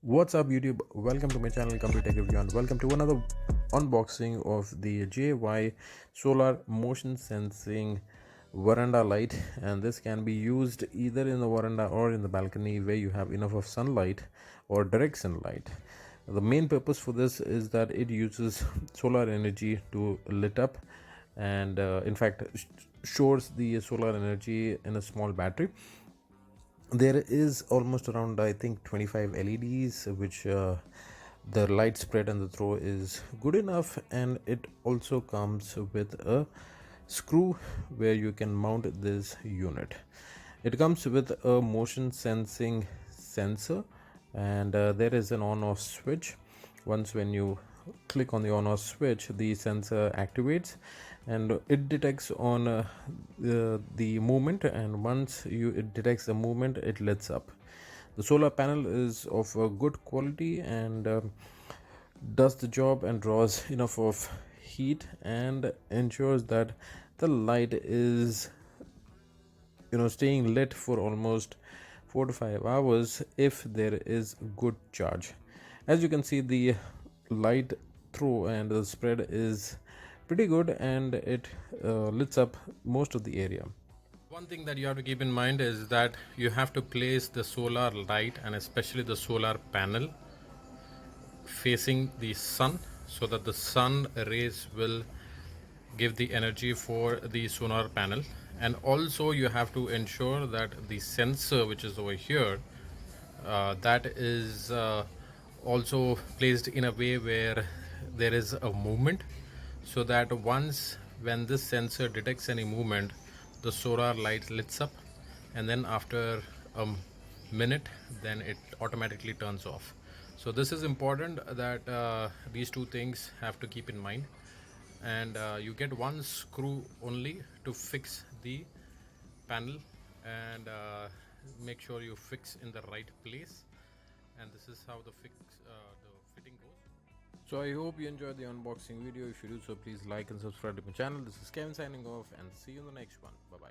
What's up YouTube? Welcome to my channel Complete Tech Review and welcome to another unboxing of the JY Solar Motion Sensing Veranda Light, and this can be used either in the veranda or in the balcony where you have enough of sunlight or direct sunlight. The main purpose for this is that it uses solar energy to lit up, and in fact stores the solar energy in a small battery. There is almost around, I think, 25 LEDs, which the light spread and the throw is good enough, and it also comes with a screw where you can mount this unit. It comes with a motion sensing sensor, and there is an on off switch. Once when you click on the on off switch, the sensor activates and it detects on the movement, and once it detects the movement, it lights up. The solar panel is of a good quality and does the job and draws enough of heat and ensures that the light is staying lit for almost 4 to 5 hours if there is good charge. As you can see, the light through and the spread is pretty good, and it lights up most of the area. One thing that you have to keep in mind is that you have to place the solar light and especially the solar panel facing the sun so that the sun rays will give the energy for the solar panel. And also you have to ensure that the sensor which is over here, that is also placed in a way where there is a movement, so that once when this sensor detects any movement, the solar light lights up, and then after a minute then it automatically turns off. So this is important that these two things have to keep in mind, and you get one screw only to fix the panel, and make sure you fix in the right place, and this is how the fitting goes. So I hope you enjoyed the unboxing video. If you do so, please like and subscribe to my channel. This is Kevin signing off, and see you in the next one. Bye bye.